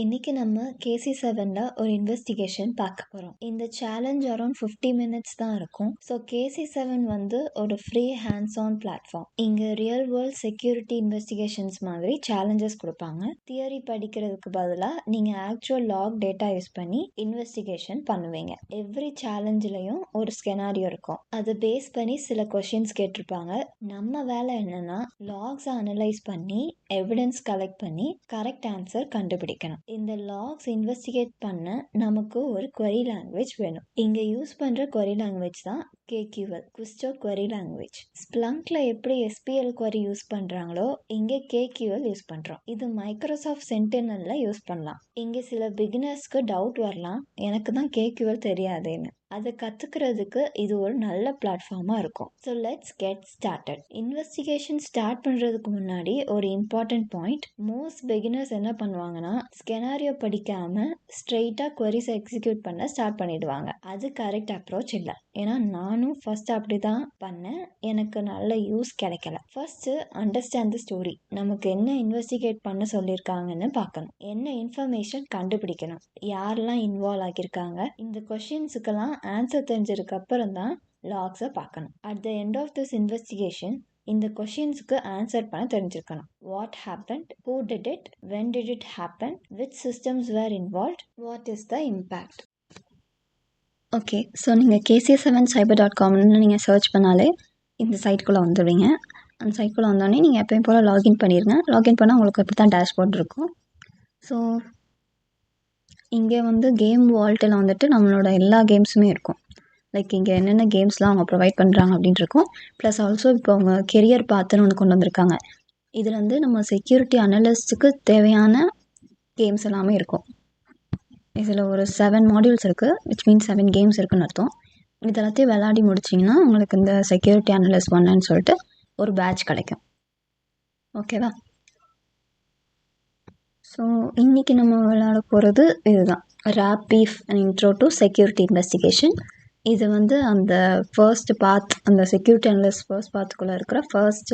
இன்னைக்கு நம்ம KC7ல ஒரு இன்வெஸ்டிகேஷன் பார்க்க போறோம். இந்த சேலஞ்ச் அரௌண்ட் 50 மினிட்ஸ் தான் இருக்கும். ஸோ KC7 வந்து ஒரு ஃப்ரீ ஹேண்ட்ஸ் ஆன் பிளாட்ஃபார்ம். இங்க ரியல் வேர்ல்ட் செக்யூரிட்டி இன்வெஸ்டிகேஷன்ஸ் மாதிரி சேலஞ்சஸ் கொடுப்பாங்க. தியரி படிக்கிறதுக்கு பதிலாக நீங்க ஆக்சுவல் லாக் டேட்டா யூஸ் பண்ணி இன்வெஸ்டிகேஷன் பண்ணுவீங்க. எவ்ரி சேலஞ்சிலையும் ஒரு ஸ்கெனாரியோ இருக்கும். அதை பேஸ் பண்ணி சில கொஷின்ஸ் கேட்டிருப்பாங்க. நம்ம வேலை என்னன்னா லாக்ஸை அனலைஸ் பண்ணி எவிடன்ஸ் கலெக்ட் பண்ணி கரெக்ட் ஆன்சர் கண்டுபிடிக்கணும். இந்த லாக்ஸ் இன்வெஸ்டிகேட் பண்ண நமக்கு ஒரு query லாங்குவேஜ் வேணும். இங்க யூஸ் பண்ற query லாங்குவேஜ் தான் KQL, Quisto Query Language. Splunkல எப்படி SPL query யூஸ் பண்றாங்களோ இங்க KQL யூஸ் பண்றோம். இது மைக்ரோசாஃப்ட் சென்டினல்ல யூஸ் பண்ணலாம். இங்க சில பிகினர்ஸ்க்கு டவுட் வரலாம், எனக்கு தான் KQL தெரியாதேன்னு. அதை கற்றுக்கிறதுக்கு இது ஒரு நல்ல பிளாட்ஃபார்மாக இருக்கும். So let's get started. Investigation start பண்ணுறதுக்கு முன்னாடி ஒரு இம்பார்ட்டன்ட் பாயிண்ட். மோஸ்ட் பிகினர்ஸ் என்ன பண்ணுவாங்கன்னா ஸ்கெனாரியோ படிக்காமல் ஸ்ட்ரெயிட்டாக queries எக்ஸிக்யூட் பண்ண ஸ்டார்ட் பண்ணிடுவாங்க. அது கரெக்ட் அப்ரோச் இல்லை. ஏன்னா நானும் ஃபர்ஸ்ட் அப்படி தான் பண்ணேன். எனக்கு நல்ல யூஸ் கிடைக்கல. First understand the story. நமக்கு என்ன இன்வெஸ்டிகேட் பண்ண சொல்லியிருக்காங்கன்னு பார்க்கணும். என்ன இன்ஃபர்மேஷன் கண்டுபிடிக்கணும். யாரெல்லாம் இன்வால்வ் ஆகியிருக்காங்க. இந்த கொஷின்ஸுக்கெல்லாம் ஆன்சர் தெரிஞ்சதுக்கு அப்புறம் தான் லாக்ஸை பார்க்கணும். At the end of this investigation இந்த கொஷின்ஸுக்கு ஆன்சர் பண்ண தெரிஞ்சிருக்கணும். What happen, who did it, when did it happen, which systems were involve, what is the impact. Okay, so நீங்கள் KC7cyber.comனு நீங்கள் சர்ச் பண்ணாலே இந்த சைட்குள்ளே வந்துடுவீங்க. அந்த சைட்குள்ளே வந்தோடனே நீங்கள் எப்பயும் போல் லாகின் பண்ணிடுங்க. லாகின் பண்ணால் உங்களுக்கு இப்படி தான் டேஷ்போர்ட் இருக்கும். ஸோ இங்கே வந்து கேம் வால்ட்டில் வந்துட்டு நம்மளோட எல்லா கேம்ஸுமே இருக்கும். லைக் இங்கே என்னென்ன கேம்ஸ்லாம் அவங்க ப்ரொவைட் பண்ணுறாங்க அப்படின்ட்டு இருக்கும். ப்ளஸ் ஆல்சோ இப்போ அவங்க கெரியர் பாத்துன்னு ஒன்று கொண்டு வந்திருக்காங்க. இதில் வந்து நம்ம செக்யூரிட்டி அனலிஸ்ட்டுக்கு தேவையான கேம்ஸ் எல்லாமே இருக்கும். இதில் ஒரு 7 மாடியூல்ஸ் இருக்குது, விச் மீன்ஸ் 7 கேம்ஸ் இருக்குன்னு அர்த்தம். இதெல்லாத்தையும் விளையாடி முடிச்சிங்கன்னா உங்களுக்கு இந்த செக்யூரிட்டி அனலிஸ்ட் 1ன்னு சொல்லிட்டு ஒரு பேட்ச் கிடைக்கும். ஓகேவா? ஸோ இன்றைக்கி நம்ம விளையாட போகிறது இதுதான், ராப்பீஃப் இன்ட்ரோ டு செக்யூரிட்டி இன்வெஸ்டிகேஷன். இது வந்து அந்த ஃபர்ஸ்ட் பாத், அந்த செக்யூரிட்டி அனலிஸ்ட் ஃபர்ஸ்ட் பாத்துக்குள்ளே இருக்கிற ஃபர்ஸ்ட்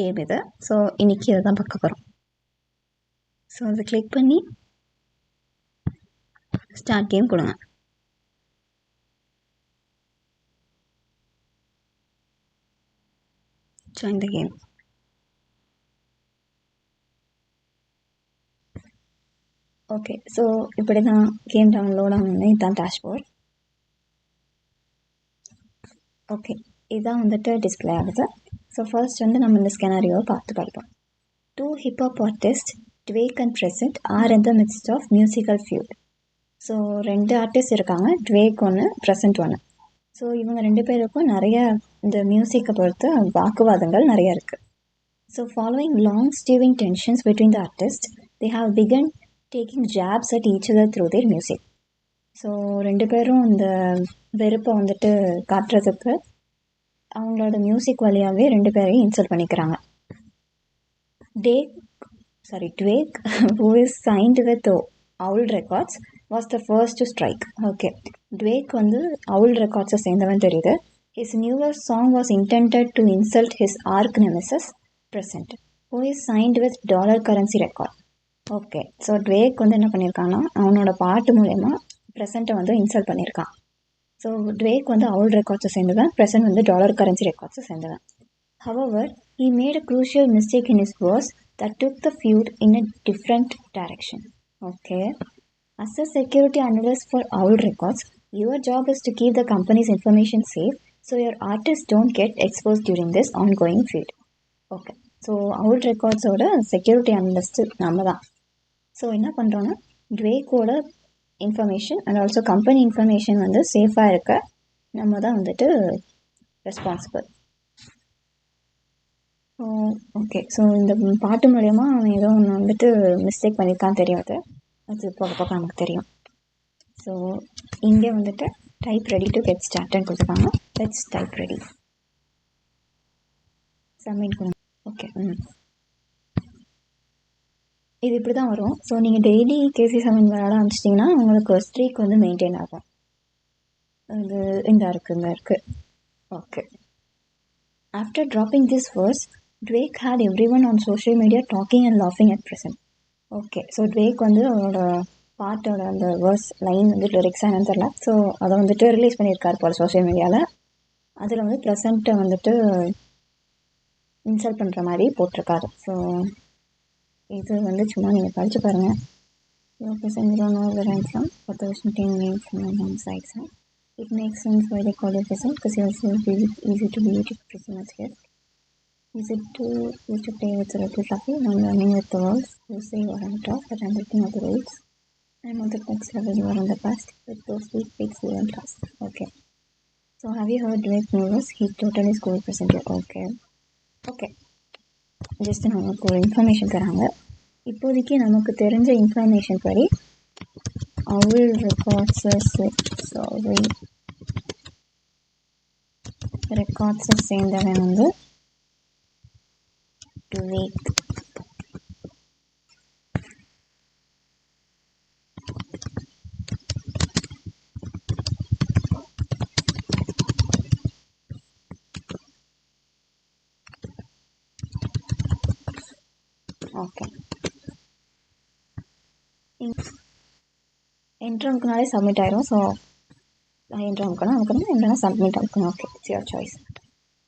கேம் இது. ஸோ இன்றைக்கி இதை தான் பார்க்க போகிறோம். ஸோ அதை கிளிக் பண்ணி ஸ்டார்ட் கேம் கொடுங்க. Join the game. Okay, so இப்படி தான் கேம் டவுன்லோட் ஆகணுன்னு இதுதான் டேஷ்போர்ட். ஓகே, இதுதான் வந்துட்டு டிஸ்பிளே ஆகுது. ஸோ ஃபர்ஸ்ட் வந்து நம்ம இந்த ஸ்கெனாரியோவை பார்த்து படிப்போம். 2 hip hop artist Drake and Present are in the midst of musical feud. So 2 artist இருக்காங்க, ட்வேக் ஒன்று, ப்ரெசன்ட் ஒன்று. ஸோ இவங்க 2 பேருக்கும் நிறைய இந்த மியூசிக்கை பொறுத்து வாக்குவாதங்கள் நிறைய இருக்குது. So following long stewing tensions between the artist, they have begun taking jabs at each other through their music. So 2 பேரும் இந்த வெறுப்பை வந்துட்டு காட்டுறதுக்கு அவங்களோட மியூசிக் வழியாகவே 2 பேரையும் இன்சல்ட் பண்ணிக்கிறாங்க. ட்வேக் who is signed with Owl Records was the first to strike. Okay, Drake வந்து Owl Records சேர்ந்தவன் தெரியுது. His newest song was intended to insult his arch nemesis Present, who is signed with Dollar Currency Record. Okay, so Drake வந்து என்ன பண்ணியிருக்காங்கன்னா அவனோட பாட்டு மூலயமா ப்ரெசண்ட்டை வந்து இன்சல்ட் பண்ணியிருக்கான். ஸோ ட்வேக் வந்து Owl Records சேர்ந்தவன், ப்ரெசன்ட் வந்து Dollar Currency Records சேர்ந்தவன். However, he made a crucial mistake in his verse that took the feud in a different direction. Okay. As a security analyst for Owl Records, your job is to keep the company's information safe so your artists don't get exposed during this ongoing feud. Okay. So Owl Records-ஓட security analyst நம்ம தான். So என்ன பண்ணுறோன்னா ட்வேக்கோட information and also company information வந்து சேஃபாக இருக்க நம்ம தான் வந்துட்டு ரெஸ்பான்சிபிள். ஓகே, ஸோ இந்த பாட்டு மூலயமா அவன் ஏதோ ஒன்று வந்துட்டு மிஸ்டேக் பண்ணியிருக்கான்னு தெரியாது. அது போக போக நமக்கு தெரியும். ஸோ இங்கே வந்துட்டு டைப் ரெடி டு கெட் ஸ்டார்ட்னு கொடுத்துருக்காங்க. Let's type ready. சப்மிட் கொடுங்க. ஓகே, இது இப்படி தான் வரும். ஸோ நீங்கள் டெய்லி KC7 விளையாட ஆரம்பிச்சிட்டிங்கன்னா உங்களுக்கு ஸ்ட்ரீக் வந்து மெயின்டைன் ஆகும். அது இந்த இருக்குது. Okay, after dropping this verse, Drake had everyone on social media talking and laughing at Present. Okay, so Drake வந்து அவரோட பாட்டோட அந்த வேர்ஸ் லைன் வந்து லிரிக்ஸாக என்னன்னு தெரில. ஸோ அதை வந்துட்டு ரிலீஸ் பண்ணியிருக்காரு போல் சோஷியல் மீடியாவில். அதில் வந்து ப்ரெசண்ட்டை வந்துட்டு இன்சல்ட் பண்ணுற மாதிரி போட்டிருக்காரு. ஸோ இது வந்து சும்மா நீங்கள் படித்து பாருங்கள். Present don't know where I'm from, but the Washington name from my home side. It makes sense why they call you present, because you're so easy to be pretty much here. Easy to play with a little fluffy. I'm learning with the words. You say you are on top, but I'm looking at the rules. I'm on the next level, you are on the past. With those weak pigs, we are class. Okay. So have you heard Drake News? He totally school presenter. Okay. Okay. Just நமக்கு ஒரு information தராங்க. இப்போதைக்கு நமக்கு தெரிஞ்ச information படி Owl records சேர்ந்தவன் வந்து Drake. Okay, enter அமுக்குனாலே சப்மிட் ஆயிரும். ஸோ என்ட்ரு அமுக்கணும் இல்லைனா சப்மிட் அமுக்கணும். Okay, it's your choice.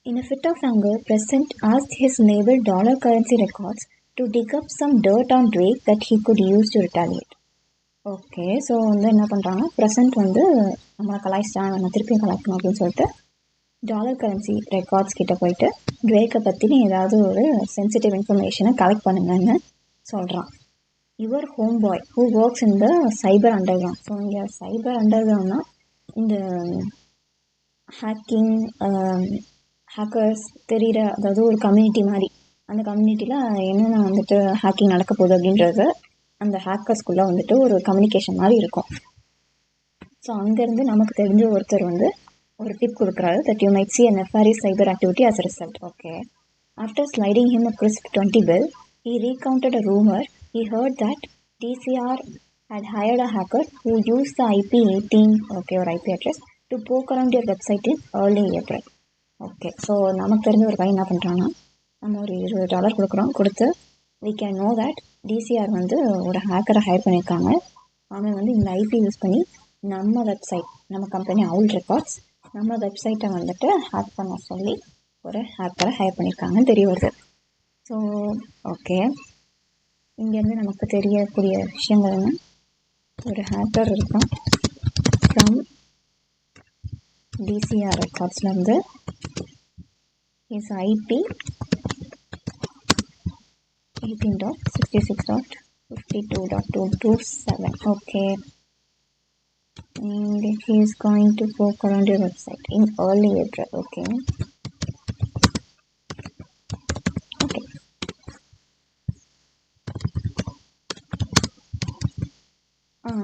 In a fit of anger, President asked his label Dollar Currency Records to dig up some dirt on Drake that he could use to retaliate. Okay, so வந்து என்ன பண்ணுறாங்க, present வந்து நம்மளை கலாய்ச்சிட்டான், நம்ம திருப்பியும் கலாய்க்கணும் அப்படின்னு சொல்லிட்டு dollar currency records கிட்டே போயிட்டு ட்ரேக்கை பற்றின ஏதாவது ஒரு சென்சிட்டிவ் இன்ஃபர்மேஷனை கலெக்ட் பண்ணுங்கன்னு சொல்கிறான். Your home boy who works in the cyber underground. So இங்கே சைபர் அண்டர் கிரவுண்ட்னா இந்த ஹேக்கர்ஸ் தெரிகிற, அதாவது ஒரு கம்யூனிட்டி மாதிரி. அந்த கம்யூனிட்டியில் என்னென்ன வந்துட்டு ஹேக்கிங் நடக்க போகுது அப்படின்றது அந்த ஹேக்கர்ஸ்குள்ளே வந்துட்டு ஒரு கம்யூனிகேஷன் மாதிரி இருக்கும். ஸோ அங்கேருந்து நமக்கு தெரிஞ்ச ஒருத்தர் வந்து ஒரு டிப் கொடுக்குறாரு, that you might C a nefarious cyber activity as a result. Okay. After sliding him a crisp 20 bill, he recounted a rumor he heard that DCR had hired a hacker who used the IP18, okay, or IP address to poke around your website in early April. Okay, so நமக்கு தெரிஞ்ச ஒரு பையன் என்ன பண்ணுறான்னா, நம்ம ஒரு $20 கொடுக்குறோம், கொடுத்து we can know that DCR வந்து ஒரு ஹேக்கரை ஹையர் பண்ணியிருக்காங்க. அவன் வந்து இந்த ஐபி யூஸ் பண்ணி நம்ம வெப்சைட், நம்ம கம்பெனி அவுல் ரெக்கார்ட்ஸ், நம்ம வெப்சைட்டை வந்துட்டு ஹேக் பண்ண சொல்லி ஒரு ஹேக்கரை ஹையர் பண்ணியிருக்காங்கன்னு தெரிய வருது. ஸோ ஓகே, இங்கேருந்து நமக்கு தெரியக்கூடிய விஷயங்கள் என்ன, ஒரு ஹேக்கர் இருக்கான் ஃப்ரம் டிசிஆர் ரெக்கார்ட்ஸ்லேருந்து, is IP 18.66.52.227. okay, and he is going to poke around your website in early April. okay.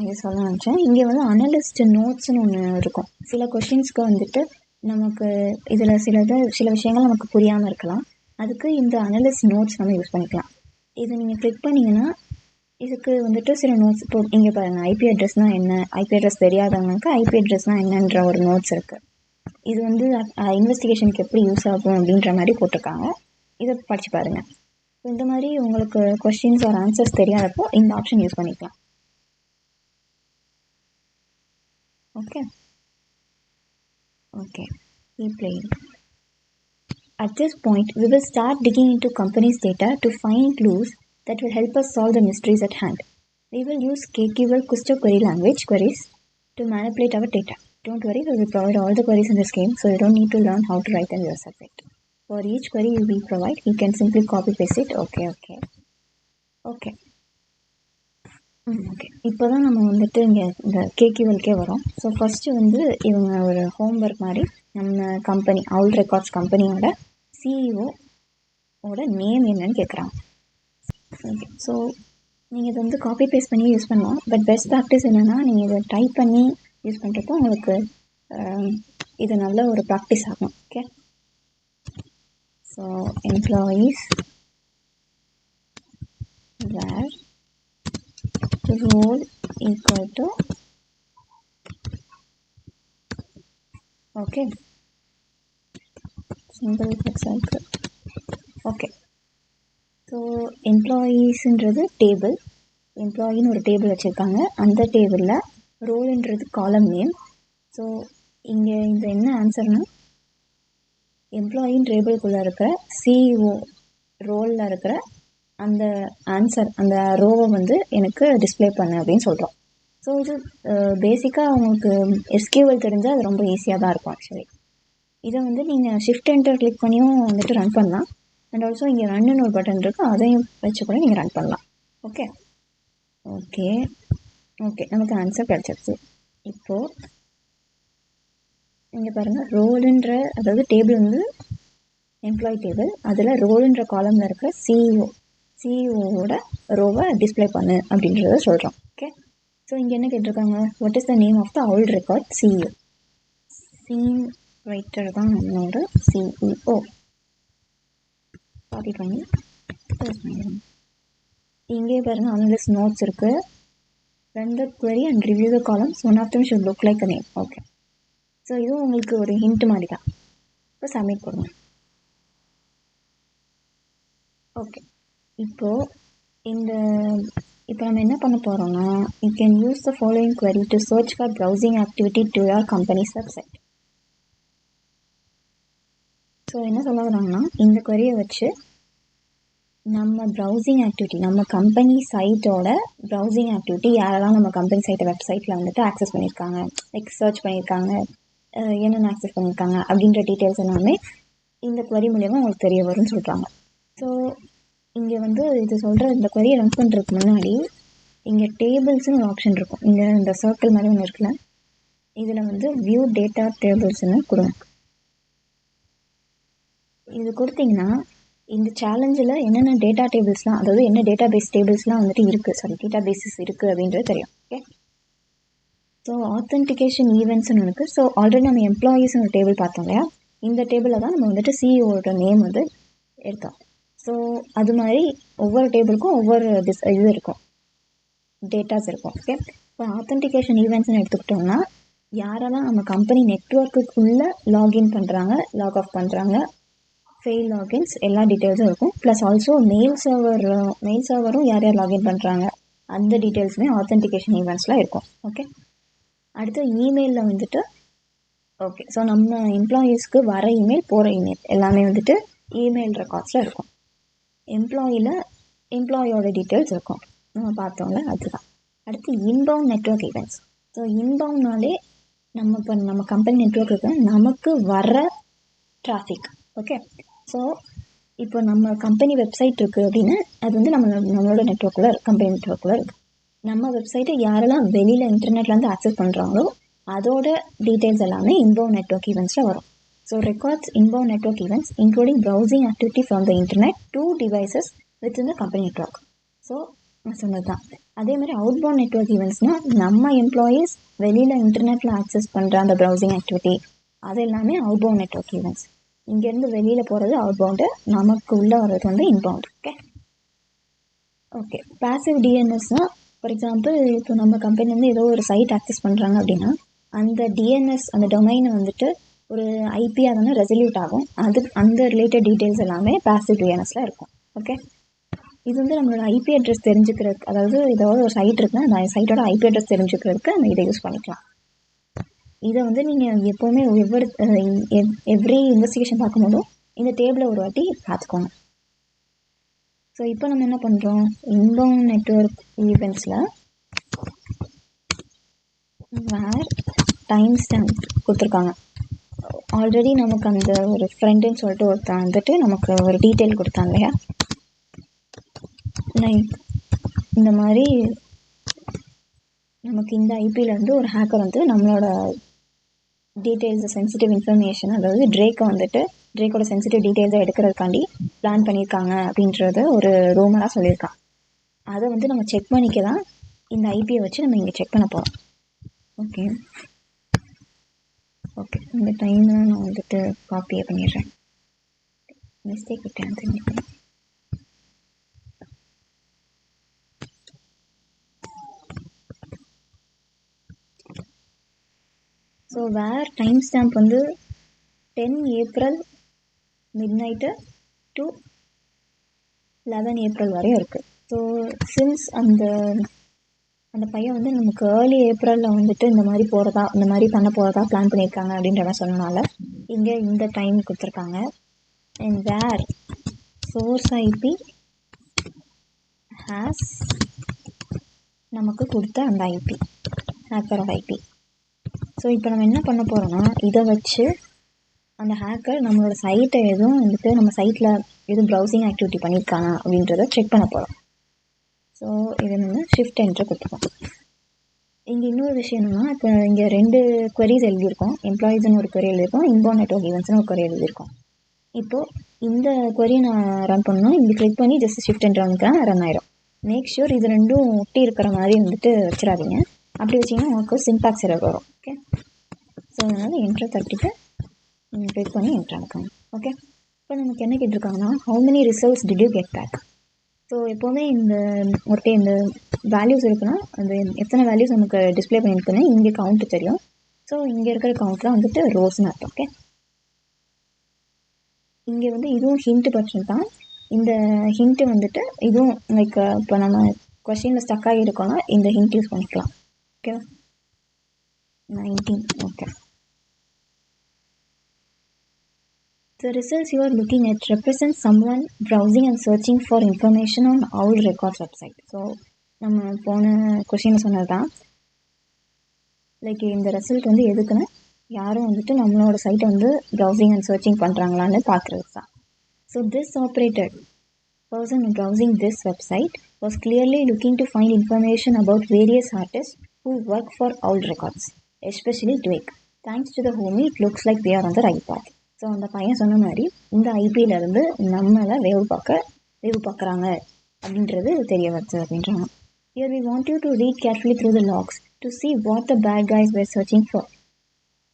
இது சொல்ல நினச்சேன். இங்கே வந்து அனலிஸ்ட் நோட்ஸ்னு ஒன்று இருக்கும். சில கொஷின்ஸ்க்கு வந்துட்டு நமக்கு இதில் சில விஷயங்கள் நமக்கு புரியாமல் இருக்கலாம். அதுக்கு இந்த அனலிஸ்ட் நோட்ஸ் நம்ம யூஸ் பண்ணிக்கலாம். இதை நீங்கள் கிளிக் பண்ணிங்கன்னா இதுக்கு வந்துட்டு சில நோட்ஸ், இப்போ இங்கே பாருங்கள், ஐபி அட்ரஸ்னால் என்ன, ஐபி அட்ரஸ் தெரியாதவங்களுக்கு ஐபி அட்ரஸ்னால் என்னன்ற ஒரு நோட்ஸ் இருக்குது. இது வந்து இன்வெஸ்டிகேஷனுக்கு எப்படி யூஸ் ஆகும் அப்படின்ற மாதிரி போட்டிருக்காங்க. இதை படித்து பாருங்கள். இந்த மாதிரி உங்களுக்கு கொஸ்டின்ஸ் ஆர் ஆன்சர்ஸ் தெரியாதப்போ இந்த ஆப்ஷன் யூஸ் பண்ணிக்கலாம். Okay. Keep playing. At this point, we will start digging into companies' data to find clues that will help us solve the mysteries at hand. We will use KQL Kusto query language queries to manipulate our data. Don't worry, we will provide all the queries in this game, so you don't need to learn how to write them yourself. For each query we provide, you can simply copy paste it. Okay. Okay, இப்போ தான் நம்ம வந்துட்டு இங்கே இந்த கேக்யூஎல்கே வரோம். So first வந்து இவங்க ஒரு ஹோம்ஒர்க் மாதிரி நம்ம கம்பெனி அவுல் ரெக்கார்ட்ஸ் கம்பெனியோட சிஇஓட நேம் என்னன்னு கேட்குறாங்க. ஓகே, ஸோ நீங்கள் இதை வந்து காப்பி பேஸ்ட் பண்ணி யூஸ் பண்ணலாம். பட் பெஸ்ட் ப்ராக்டிஸ் என்னென்னா, நீங்கள் இதை டைப் பண்ணி யூஸ் பண்ணுறப்போ உங்களுக்கு இது நல்ல ஒரு ப்ராக்டிஸ் ஆகும். Okay, so employees where role equal to, okay, simple cycle. okay, so employeesன்றது டேபிள், எம்ப்ளாயின்னு ஒரு டேபிள் வச்சுருக்காங்க. அந்த டேபிளில் ரோல்ன்றது காலம் நேம். ஸோ இங்கே இந்த என்ன ஆன்சர்னால் எம்ப்ளாயின் டேபிளுக்குள்ளே இருக்கிற சிஇஓ ரோலில் இருக்கிற அந்த ஆன்சர், அந்த ரோவை வந்து எனக்கு டிஸ்பிளே பண்ணு அப்படின்னு சொல்கிறோம். ஸோ இது பேசிக்காக உங்களுக்கு எஸ்கியூஎல் தெரிஞ்சால் அது ரொம்ப ஈஸியாக தான் இருக்கும் ஆக்சுவலி. இதை வந்து நீங்கள் ஷிஃப்ட் என்டர் கிளிக் பண்ணியும் வந்துட்டு ரன் பண்ணலாம். அண்ட் ஆல்சோ இங்கே ரன்னுன்னு ஒரு பட்டன் இருக்குது, அதையும் வச்சு கூட நீங்கள் ரன் பண்ணலாம். ஓகே ஓகே ஓகே நமக்கு ஆன்சர் கிடச்சிருச்சு. இப்போது இங்கே பாருங்கள், ரோலுன்ற அதாவது டேபிள் வந்து எம்ப்ளாயி டேபிள், அதில் ரோலுன்ற காலமில் இருக்கிற சிஇஓவோட ரோவை டிஸ்பிளே பண்ணு அப்படின்றத சொல்கிறோம். ஓகே, ஸோ இங்கே என்ன கேட்டிருக்காங்க, what is the name of the old record CEO. Sean Writer தான் நம்மளோட சிஇஓ. காப்பி பண்ணி இங்கே பாருங்கள், அனலிஸ்ட் நோட்ஸ் இருக்குது. run the query and review the columns, one of them should look like a name. Okay, so இதுவும் உங்களுக்கு ஒரு hint மாதிரி தான். இப்போ சப்மிட் கொடுங்க. ஓகே, இப்போது இப்போ நம்ம என்ன பண்ண போகிறோம்னா, you can use the following query to search for browsing activity to your company's website. So என்ன சொல்ல வராங்கன்னா, இந்த query வச்சு நம்ம ப்ரௌசிங் ஆக்டிவிட்டி, நம்ம கம்பெனி சைட்டோட ப்ரௌசிங் ஆக்டிவிட்டி யாரெல்லாம் நம்ம கம்பெனி சைட்டை வெப்சைட்டில் வந்துட்டு ஆக்சஸ் பண்ணியிருக்காங்க, லைக் சர்ச் பண்ணியிருக்காங்க, என்னென்ன ஆக்சஸ் பண்ணியிருக்காங்க அப்படின்ற டீட்டெயில்ஸ் எல்லாமே இந்த query மூலயமா உங்களுக்கு தெரிய வரும்னு சொல்கிறாங்க. ஸோ இங்கே வந்து இது சொல்கிற இந்த query ரன் பண்ணுறதுக்கு முன்னாடி இங்கே டேபிள்ஸ்னு ஒரு ஆப்ஷன் இருக்கும். இங்கே இந்த சர்க்கிள் மாதிரி ஒன்று இருக்குல்ல, இதில் வந்து வியூ டேட்டா டேபிள்ஸ்னு கொடுங்க. இது கொடுத்தீங்கன்னா இந்த சேலஞ்சில் என்னென்ன டேட்டா டேபிள்ஸ்லாம், அதாவது என்ன டேட்டா பேஸ் டேபிள்ஸ்லாம் வந்துட்டு இருக்குது, டேட்டா பேஸஸ் இருக்குது அப்படின்றது தெரியும். ஓகே, ஸோ ஆத்தென்டிகேஷன் ஈவெண்ட்ஸ்னு இருக்குது. ஸோ ஆல்ரெடி நம்ம எம்ப்ளாயீஸ்னு ஒரு டேபிள் பார்த்தோம் இல்லையா, இந்த டேபிளில் தான் நம்ம வந்துட்டு சிஇஓட நேம் வந்து எடுத்தோம். ஸோ அது மாதிரி ஒவ்வொரு டேபிளுக்கும் ஒவ்வொரு இது இருக்கும், டேட்டாஸ் இருக்கும். ஓகே, இப்போ ஆத்தென்டிகேஷன் ஈவெண்ட்ஸ்னு எடுத்துக்கிட்டோம்னா யாரெல்லாம் நம்ம கம்பெனி நெட்வொர்க்குள்ளே லாகின் பண்ணுறாங்க, லாக் ஆஃப் பண்ணுறாங்க, ஃபெயில் லாகின்ஸ் எல்லா டீட்டெயில்ஸும் இருக்கும். ப்ளஸ் ஆல்சோ மெயில் சர்வரும் யார் யார் லாகின் பண்ணுறாங்க அந்த டீட்டெயில்ஸுமே ஆத்தென்டிகேஷன் ஈவெண்ட்ஸில் இருக்கும். ஓகே, அடுத்து இமெயிலில் வந்துட்டு ஓகே, ஸோ நம்ம எம்ப்ளாயீஸ்க்கு வர இமெயில், போகிற இமெயில் எல்லாமே வந்துட்டு இமெயில் ரெக்கார்ட்ஸில் இருக்கும். எம்ப்ளாயோட டீட்டெயில்ஸ் இருக்கும், நம்ம பார்த்தோம்ல அதுதான். அடுத்து இன்பவுண்ட் நெட்வொர்க் ஈவெண்ட்ஸ். ஸோ இன்பவுண்ட்னாலே நம்ம கம்பெனி நெட்வொர்க் இருக்கு, நமக்கு வர டிராஃபிக். ஓகே, ஸோ இப்போ நம்ம கம்பெனி வெப்சைட் இருக்குது அப்படின்னு அது வந்து நம்மளோட நெட்வொர்க்கில் கம்பெனி நெட்வொர்க்கில் இருக்குது. நம்ம வெப்சைட்டை யாரெல்லாம் வெளியில் இன்டர்நெட்லேருந்து ஆக்சஸ் பண்ணுறாங்களோ அதோட டீட்டெயில்ஸ் எல்லாமே இன்பவுண்ட் நெட்வொர்க் ஈவெண்ட்ஸில் வரும். So records inbound network events including browsing activity from the internet to devices with in the company network. So நான் சொன்னது தான். அதே மாதிரி அவுட்பவுண்ட் நெட்வொர்க் ஈவெண்ட்ஸ்னால் நம்ம எம்ப்ளாயீஸ் வெளியில் இன்டர்நெட்டில் ஆக்சஸ் பண்ணுற அந்த ப்ரௌசிங் ஆக்டிவிட்டி அது எல்லாமே அவுட்பவுண்ட் நெட்வொர்க் ஈவெண்ட்ஸ். இங்கேருந்து வெளியில் போகிறது அவுட்பவுண்டு, நமக்கு உள்ளே வர்றது வந்து இன்பவுண்டு. ஓகே, பேசிவ் டிஎன்எஸ்னால் ஃபார் எக்ஸாம்பிள் இப்போ நம்ம கம்பெனிலேருந்து ஏதோ ஒரு சைட் ஆக்சஸ் பண்ணுறாங்க அப்படின்னா அந்த டிஎன்எஸ் அந்த டொமைனை வந்துட்டு ஒரு ஐபி அதனால் ரெசல்யூட் ஆகும், அந்த ரிலேட்டட் டீட்டெயில்ஸ் எல்லாமே பேசிவ் டிஎன்எஸில் இருக்கும். ஓகே, இது வந்து நம்மளோட ஐபி அட்ரஸ் தெரிஞ்சுக்கிறதுக்கு, அதாவது ஏதாவது ஒரு சைட் இருக்குன்னா அந்த சைட்டோட ஐபி அட்ரஸ் தெரிஞ்சுக்கிறதுக்கு நம்ம இதை யூஸ் பண்ணிக்கலாம். இதை வந்து நீங்கள் எப்போவுமே எவ்ரி இன்வெஸ்டிகேஷன் பார்க்கும்போதும் இந்த டேபிளை ஒரு வாட்டி பார்த்துக்கோங்க. ஸோ இப்போ நம்ம என்ன பண்ணுறோம், இன்பவுண்ட் நெட்வொர்க் ஈவெண்ட்ஸில் வேர் டைம் ஸ்டாம்ப் கொடுத்துருக்காங்க. ஆல்ரெடி நமக்கு அந்த ஒரு ஃப்ரெண்டுன்னு சொல்லிட்டு ஒருத்தன் வந்துட்டு நமக்கு ஒரு டீட்டெயில் கொடுத்தான் இல்லையா, லைக் இந்த மாதிரி நமக்கு இந்த ஐபியிலேருந்து ஒரு ஹேக்கர் வந்து நம்மளோட டீட்டெயில்ஸ் சென்சிட்டிவ் இன்ஃபர்மேஷன், அதாவது ட்ரேக்கோட சென்சிட்டிவ் டீட்டெயில்ஸை எடுக்கிறதுக்காண்டி பிளான் பண்ணியிருக்காங்க அப்படின்றது ஒரு ரூமராக சொல்லியிருக்கான். அதை வந்து நம்ம செக் பண்ணிக்க தான் இந்த ஐபியை வச்சு நம்ம இங்கே செக் பண்ண போகிறோம். ஓகே ஓகே, இந்த டைமை நான் வந்துட்டு காப்பியே பண்ணிடுறேன், மிஸ்டேக் விட்டேன் தெரிஞ்சுக்கேன். ஸோ வேர் டைம் ஸ்டாம்ப் வந்து 10 April mid night to 11 April வரையும் இருக்குது. ஸோ ஸோ சின்ஸ் அந்த பையன் வந்து நமக்கு ஏர்லி ஏப்ரலில் வந்துட்டு இந்த மாதிரி பண்ண போகிறதா பிளான் பண்ணியிருக்காங்க அப்படின்ற மாதிரி சொன்னனால இங்கே இந்த டைம் கொடுத்துருக்காங்க. And where source IP has நமக்கு கொடுத்த அந்த ஐபி ஹேக்கரோட ஐபி. ஸோ இப்போ நம்ம என்ன பண்ண போகிறோம்னா இதை வச்சு அந்த ஹேக்கர் நம்மளோட சைட்டை எதுவும் வந்துட்டு நம்ம சைட்டில் எதுவும் ப்ரௌசிங் ஆக்டிவிட்டி பண்ணியிருக்காங்க அப்படின்றத செக் பண்ண போகிறோம். ஸோ இதை நம்ம ஷிஃப்ட் என்ட்ரு கொடுத்துருக்கோம். இங்கே இன்னொரு விஷயம் என்னென்னா, இப்போ இங்கே 2 queries எழுதியிருக்கோம். எம்ப்ளாயீஸ்னு ஒரு query எழுதியிருக்கோம், இன்பவுண்ட் நெட்வொர்க் ஈவெண்ட்ஸ்னு ஒரு query எழுதியிருக்கோம். இப்போது இந்த query நான் ரன் பண்ணணும். இங்கே கிளிக் பண்ணி ஜஸ்ட் ஷிஃப்ட் என்ட்ரு வந்துக்கிறேன், ரன் ஆயிரும். மேக் ஷூர் இது ரெண்டும் ஒட்டி இருக்கிற மாதிரி வந்துட்டு வச்சிடாதீங்க. அப்படி வச்சிங்கன்னா உங்களுக்கு சின்டாக்ஸ் எரர் வரும். ஓகே, ஸோ அதனால் என்ட்ரு தட்டிட்டு கிளிக் பண்ணி என்ட்ரு அனுப்புங்க. ஓகே, இப்போ நமக்கு என்ன கேட்டிருக்காங்கன்னா, how many results did you get back. So எப்போவுமே இந்த வேல்யூஸ் இருக்குன்னா அந்த எத்தனை வேல்யூஸ் நமக்கு டிஸ்பிளே பண்ணியிருக்குன்னு இங்கே கவுண்ட்டு தெரியும். ஸோ இங்கே இருக்கிற கவுண்ட்லாம் வந்துட்டு ரோஸ்னு அர்த்தம். ஓகே, இங்கே வந்து இதுவும் ஹிண்ட் பர்சன் தான். இந்த ஹிண்ட்டு வந்துட்டு இதுவும் லைக் இப்போ நம்ம கொஸ்டினில் ஸ்டக் ஆகிருக்கோன்னா இந்த ஹிண்ட் யூஸ் பண்ணிக்கலாம். Okay, 19. Okay, the results you are looking at represent someone browsing and searching for information on Owl Records website. So நம்ம போன கொஷின் சொன்னது தான். லைக் இந்த ரிசல்ட் வந்து எதுக்குன்னா யாரும் வந்துட்டு நம்மளோட சைட்டை வந்து ப்ரௌசிங் அண்ட் சர்ச்சிங் பண்ணுறாங்களான்னு பார்க்குறது தான். So this operated person browsing this website was clearly looking to find information about various artists who work for Owl Records, especially Drake. Thanks to the homie, it looks like they are on the right path. So அந்த பையன் சொன்ன மாதிரி இந்த ஐபியிலேருந்து நம்மளை வேவு பார்க்குறாங்க அப்படின்றது தெரிய வருது அப்படின்றாங்க. Here we want you to read carefully through the logs to see what the bad guys were searching for.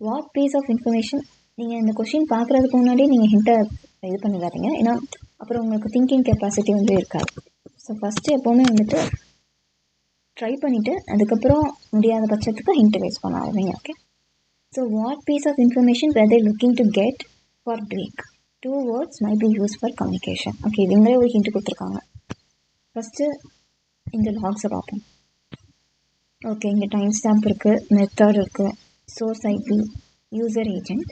What piece of information? நீங்கள் இந்த கொஷின் பார்க்குறதுக்கு முன்னாடி நீங்கள் ஹிண்ட்டை இது பண்ணிடாதீங்க, ஏன்னா அப்புறம் உங்களுக்கு திங்கிங் கெப்பாசிட்டி வந்து இருக்காது. ஸோ ஃபஸ்ட்டு எப்போவுமே வந்துட்டு ட்ரை பண்ணிவிட்டு அதுக்கப்புறம் முடியாத பட்சத்துக்கு ஹிண்ட்டு வேஸ்ட் பண்ண ஆரம்பிங்க. Okay, so what piece of information were they looking to get for Drake? 2 words might be used for communication. Okay, இவங்களே ஒரு ஹிண்ட் கொடுத்துருக்காங்க. ஃபஸ்ட்டு இந்த லாக்ஸை பார்ப்போம். ஓகே, இங்கே டைம் ஸ்டாம்ப் இருக்குது, மெத்தட் இருக்குது, source IP, user agent,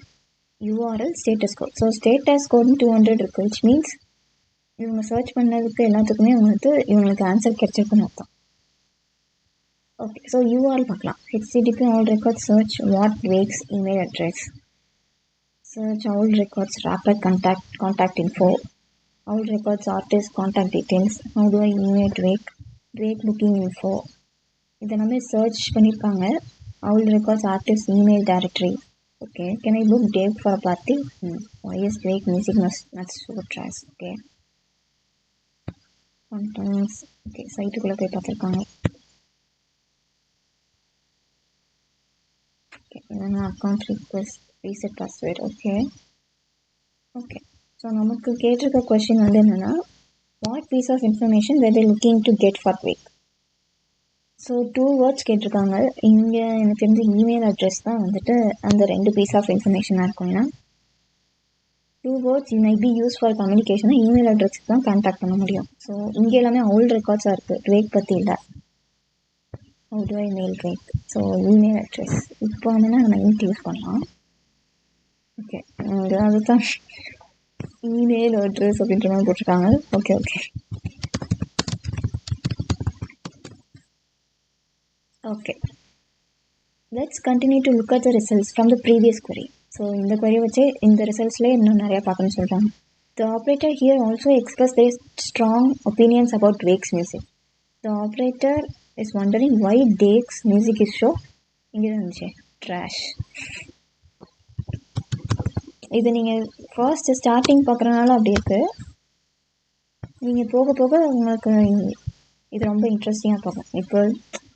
URL, status code. So status code 200 இருக்குது, which means இவங்க சர்ச் பண்ணதுக்கு எல்லாத்துக்குமே இவங்களுக்கு ஆன்சர் கிடைச்சிருக்குன்னு அர்த்தம். ஓகே, ஸோ URL பார்க்கலாம். HTTP Owl Records search what Drake's email address. Search Owl Records rapid contact info. Owl Records artist contact details. How do I email Drake booking info. இதெல்லாமே search பண்ணியிருக்காங்க. Owl Records artist email directory. Okay, can I book Drake for a party? YS Drake music must show tracks. Okay, sometimes okay சைட்டுக்குள்ளே போய் பார்த்துருக்காங்க. Okay, இல்லைன்னா account request reset password. Okay, so நமக்கு கேட்டிருக்க question வந்து என்னென்னா, what piece of information were they looking to get for Drake. So 2 words கேட்டிருக்காங்க. இங்கே எனக்கு தெரிஞ்ச இமெயில் அட்ரஸ் தான் வந்துட்டு அந்த 2 பீஸ் ஆஃப் இன்ஃபர்மேஷனாக இருக்கும். ஏன்னா 2 words you might be use for கம்யூனிகேஷனை இமெயில் அட்ரஸுக்கு தான் கான்டாக்ட் பண்ண முடியும். ஸோ இங்கே எல்லாமே Owl Records இருக்குது, Drake பற்றி இல்லை. How do I mail Drake? So email address இப்போ வந்து நம்ம இன்ட் யூஸ் பண்ணலாம். ஓகே, அதுதான் இமெயில் அட்ரஸ் அப்படின்ற மாதிரி போட்டிருக்காங்க. Okay, let's continue to look at the results from the previous query. So இந்த query வச்சு இந்த ரிசல்ட்ஸ்லேயே இன்னும் நிறையா பார்க்கணும்னு சொல்கிறாங்க. The operator here also expressed their strong opinions about Drake's music. The operator is wondering why Drake's music is so இங்கே இருந்துச்சு trash. இது நீங்கள் ஃபர்ஸ்ட் ஸ்டார்டிங் பார்க்குறனால அப்படி இருக்குது. நீங்கள் போக போக உங்களுக்கு இது ரொம்ப இன்ட்ரெஸ்டிங்காக பார்க்கும். இப்போ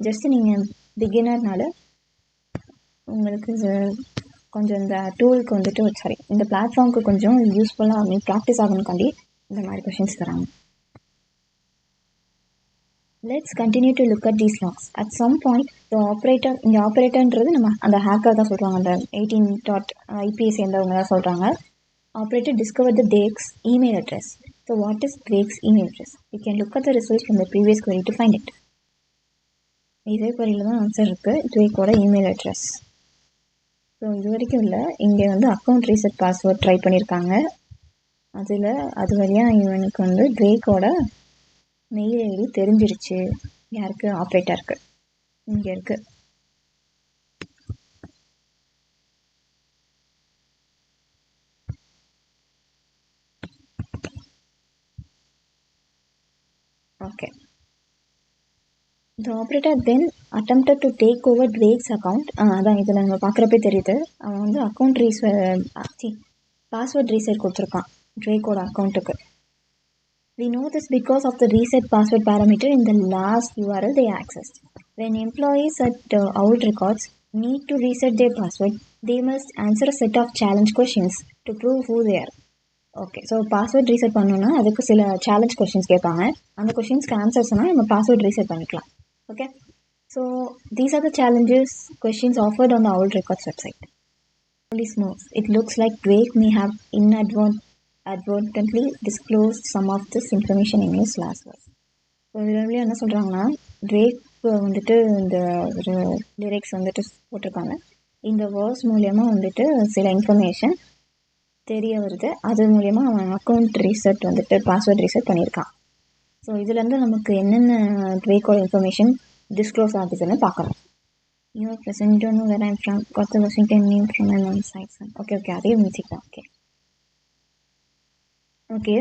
ஜஸ்ட்டு நீங்கள் பிகினர்னால உங்களுக்கு கொஞ்சம் இந்த டூலுக்கு வந்துட்டு இந்த பிளாட்ஃபார்முக்கு கொஞ்சம் யூஸ்ஃபுல்லாக ப்ராக்டிஸ் ஆகணுக்காண்டி இந்த மாதிரி கொஷின்ஸ் தராங்க. Let's continue to look at these logs. At some point the operator, இந்த ஆப்ரேட்டர்ன்றது நம்ம அந்த ஹேக்கர் தான் சொல்கிறாங்க, அந்த 18.IP சேர்ந்தவங்க தான் சொல்கிறாங்க. Operator discover the Drake's email address. So what is Drake's email address? You can look at the results from the previous query to find it. இதே queryல தான் ஆன்சர் இருக்குது. Drakeோட இமெயில் அட்ரஸ். ஸோ இது வரைக்கும் இல்லை, இங்கே வந்து அக்கௌண்ட் ரீசெட் பாஸ்வேர்ட் ட்ரை பண்ணியிருக்காங்க. அது வழியாக இவனுக்கு வந்து Drakeோட மெயில் ஐடி தெரிஞ்சிருச்சு. யாருக்கு? ஆப்ரேட்டருக்கு. இங்கே இருக்குது. Okay. The operator then attempted to take over Drake's account. அதான் இதில் நம்ம பார்க்குறப்பே தெரியுது, அவன் வந்து அக்கௌண்ட் பாஸ்வேர்ட் ரீசெட் கொடுத்துருக்கான் Drakeோட அக்கௌண்ட்டுக்கு. We know this because of the reset password parameter in the last URL they accessed. When employees at Owl Records need to reset their password, they must answer a set of challenge questions to prove who they are. Okay. So password reset பண்ணோன்னா அதுக்கு சில challenge questions கேட்பாங்க. அந்த கொஷின்ஸ்க்கு ஆன்சர்ஸ்னால் நம்ம password reset பண்ணிக்கலாம். Okay. So these are the challenges questions offered on the Owl Records website. Police moves. It looks like Drake may have inadvertently disclosed some of this information in his last verse. So இதில் என்ன சொல்கிறாங்கன்னா, Drake வந்துட்டு இந்த ஒரு lyrics வந்துட்டு போட்டிருக்காங்க. இந்த verse மூலயமா வந்துட்டு சில இன்ஃபர்மேஷன் தெரிய வருது. அது மூலயமா அவன் அக்கௌண்ட் ரீசெட் வந்துட்டு பாஸ்வேர்ட் ரீசெட் பண்ணியிருக்கான். ஸோ இதுலேருந்து நமக்கு என்னென்ன Drakeோட இன்ஃபர்மேஷன் டிஸ்க்ளோஸ் ஆகுதுன்னு பார்க்கலாம். You're present don't know where I'm from, got the Washington name from my mom's side. Okay okay, அதே மியூசிக் தான். Okay okay.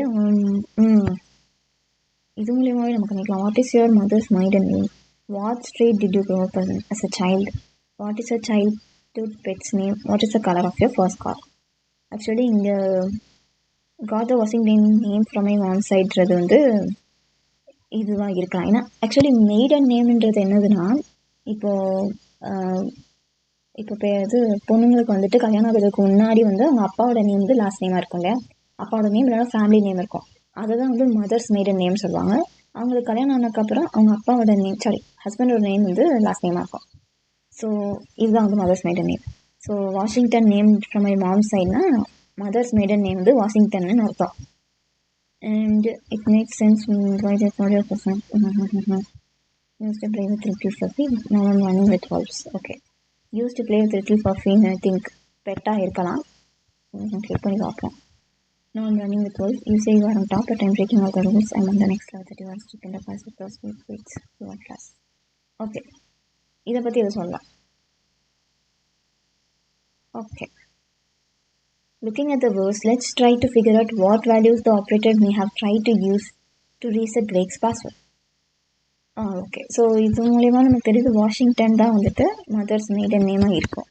இது மூலியமாகவே நமக்கு நினைக்கலாம். What is your mother's maiden name? What street did you grow up as a child? What is your childhood pet's name? What is the colour of your first car? Actually இங்கே got the Washington name from my mom சைட்றது வந்து இதுவாக இருக்கலாம். ஏன்னா actually maiden நேம்ன்றது என்னதுன்னா, இப்போ இது பொண்ணுங்களுக்கு வந்துட்டு கல்யாணம் ஆகிறதுக்கு முன்னாடி வந்து அவங்க அப்பாவோட நேம் வந்து லாஸ்ட் நேமாக இருக்கும் இல்லையா? அப்பாவோட நேம் இல்லைனா ஃபேமிலி நேம் இருக்கும். அதை தான் வந்து மதர்ஸ் மெய்டன் நேம் சொல்லுவாங்க. அவங்களுக்கு கல்யாணம் ஆனதுக்கப்புறம் அவங்க அப்பாவோட நேம், ஹஸ்பண்டோட நேம் வந்து லாஸ்ட் நேமாக இருக்கும். ஸோ இதுதான் வந்து mother's maiden name. So Washington name from my mom சைட்னா மதர்ஸ் மெய்டன் நேம் வந்து வாஷிங்டன்னு அர்த்தம். And it makes sense why they thought your person used to play with little fluffy. Now I'm running with wolves. Okay. Used to play with little fluffy, I think பெட்டா இருக்கலாம். Click பண்ணி பார்ப்போம். Now I'm running with wolves. You say you are on top, but I'm breaking all the rules. I'm on the next level that you are stuck in the past with those weights. You want class. Okay. இதை பற்றி எது சொல்லலாம். Okay. Looking at the verse, let's try to figure out what values the operator may have tried to use to reset Drake's password. Okay. So இது மூலயமா நமக்கு தெரியுது Washington தான் வந்துட்டு மதர்ஸ் மெய்டன் நேமாக இருக்கும்.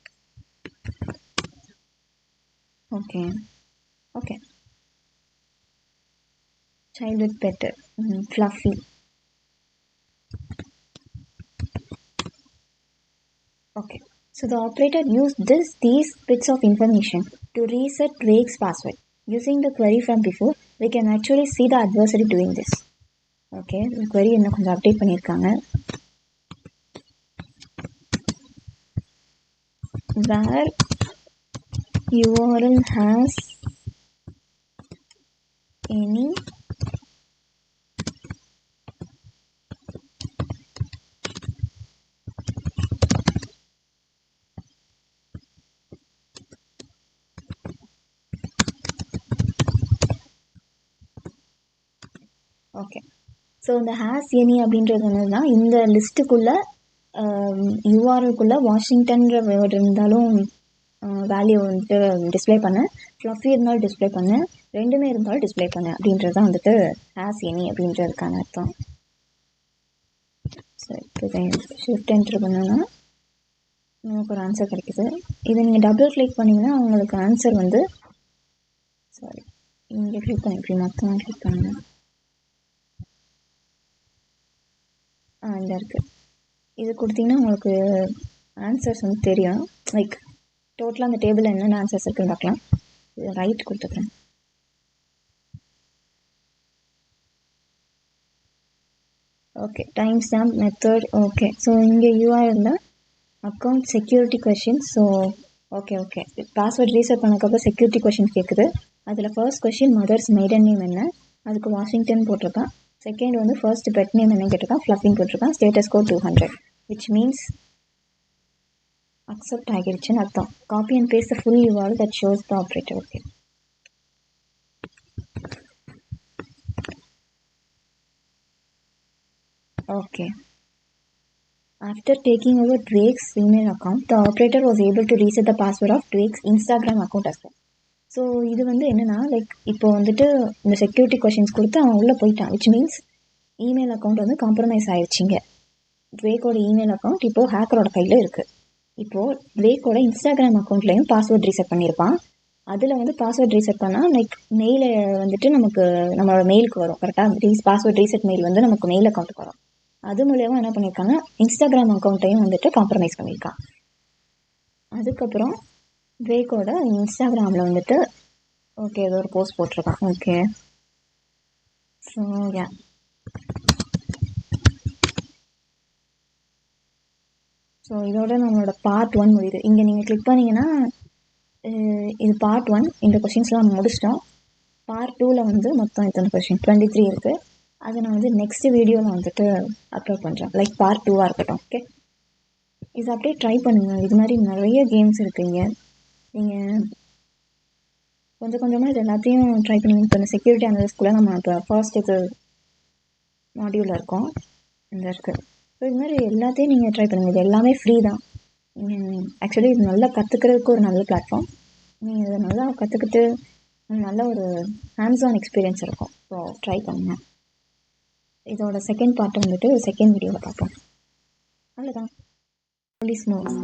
Okay okay. Childhood pet fluffy. Okay. So the operator used these bits of information to reset Drake's password. Using the query from before, we can actually see the adversary doing this. Okay, the query இன்னும் கொஞ்சம் update பண்ணியிருக்காங்க. Where URL has any okay. So இந்த has any அப்படின்றது என்னதுன்னா, இந்த லிஸ்ட்டுக்குள்ளே யூஆர்எல்குள்ளே வாஷிங்டன்ற word இருந்தாலும் value வந்துட்டு display பண்ண, ஃப்ளஃபி இருந்தாலும் டிஸ்பிளே பண்ண, ரெண்டுமே இருந்தாலும் டிஸ்பிளே பண்ண அப்படின்றது தான் வந்துட்டு ஹேஸ் எனி அப்படின்றதுக்கான அர்த்தம். ஸோ இப்போ இதை ஷிஃப்ட் என்ட்ரு பண்ணோன்னா நமக்கு ஒரு ஆன்சர் கிடைக்குது. இதை நீங்கள் டபுள் கிளிக் பண்ணிங்கன்னா உங்களுக்கு ஆன்சர் வந்து, சாரி இங்கே கிளிக் பண்ணி இப்படி மொத்தமாக கிளிக் பண்ணுங்கள். இந்த இருக்குது. இது கொடுத்தீங்கன்னா உங்களுக்கு ஆன்சர்ஸ் வந்து தெரியும். லைக் டோட்டலாக அந்த டேபிளில் என்னென்ன ஆன்சர்ஸ் இருக்குன்னு பார்க்கலாம். இது ரைட் கொடுத்துக்கிறேன். Okay. Time stamp method. Okay. So இங்கே யூஆர்எல்ல account security questions. So okay password reset பண்ணக்கப்புறம் செக்யூரிட்டி கொஷின்ஸ் கேட்குது. அதில் first question mother's maiden name என்ன, அதுக்கு வாஷிங்டன் போட்டிருக்கான். செகண்ட் வந்து ஃபர்ஸ்ட் பெட் நேம் என்ன கேட்டிருக்கான், ஃப்ளஃபிங் போட்டிருக்கான். Status code 200 which means accept ஆகிடுச்சுன்னு அர்த்தம். Copy and paste full URL that shows the operator. Okay okay After taking over Drake's email account, the operator was able to reset the password of Drake's Instagram account as well. So இது வந்து என்னென்னா like இப்போ வந்துட்டு இந்த security questions கொடுத்து அவன் உள்ளே போயிட்டான். விச் மீன்ஸ் இமெயில் அக்கௌண்ட் வந்து காம்ப்ரமைஸ் ஆயிடுச்சிங்க. ட்ரேக்கோட இமெயில் அக்கௌண்ட் இப்போது ஹேக்கரோட கையில் இருக்குது. இப்போது ட்ரேக்கோட இன்ஸ்டாகிராம் அக்கௌண்ட்லேயும் பாஸ்வேர்ட் ரீசெட் பண்ணியிருப்பான். அதில் வந்து பாஸ்வேர்ட் ரீசெட் பண்ணால் லைக் மெயிலை வந்துட்டு நமக்கு நம்மளோட மெயிலுக்கு வரும். கரெக்டாக பாஸ்வேர்ட் ரீசெட் மெயில் வந்து நமக்கு மெயில் அக்கௌண்ட்டுக்கு வரும். அது மூலயமா என்ன பண்ணியிருக்காங்க, இன்ஸ்டாகிராம் அக்கௌண்ட்டையும் வந்துட்டு காம்ப்ரமைஸ் பண்ணியிருக்கான். அதுக்கப்புறம் ட்ரேக்கோட இன்ஸ்டாகிராமில் வந்துட்டு ஓகே ஏதோ ஒரு போஸ்ட் போட்டிருக்கான். ஓகே ஸோ யா ஸோ இதோட நம்மளோட பார்ட் 1 முடியுது. இங்கே நீங்கள் கிளிக் பண்ணிங்கன்னா இது பார்ட் 1. இந்த கொஷின்ஸ்லாம் நம்ம முடிச்சிட்டோம். பார்ட் 2ல் வந்து மொத்தம் இத்தனை கொஷின் 23 இருக்குது. அதை நான் வந்து நெக்ஸ்ட் வீடியோவில் வந்துட்டு அப்லோட் பண்ணுறேன். லைக் பார்ட் 2வாக இருக்கட்டும். ஓகே இது அப்படியே ட்ரை பண்ணுங்கள். இது மாதிரி நிறைய கேம்ஸ் இருக்குங்க. நீங்கள் கொஞ்சம் கொஞ்சமாக இது எல்லாத்தையும் ட்ரை பண்ணுங்க. இப்போ இந்த செக்யூரிட்டி அனலிஸ்ட்குள்ளே நம்ம இப்போ ஃபர்ஸ்ட் இது மாடியூலில் இருக்கோம். இந்த இருக்குது. ஸோ இது மாதிரி எல்லாத்தையும் நீங்கள் ட்ரை பண்ணுங்கள். இது எல்லாமே ஃப்ரீ தான். நீங்கள் ஆக்சுவலி இது நல்லா கற்றுக்கிறதுக்கு ஒரு நல்ல பிளாட்ஃபார்ம். நீங்கள் இதை நல்லா கற்றுக்கிட்டு நல்ல ஒரு ஹேண்ட்ஸ் ஆன் எக்ஸ்பீரியன்ஸ் இருக்கும். ஸோ ட்ரை பண்ணுங்கள். இதோட செகண்ட் பார்ட்டை வந்துட்டு செகண்ட் வீடியோவில் பார்ப்போம். அவ்வளோதான். Police moves.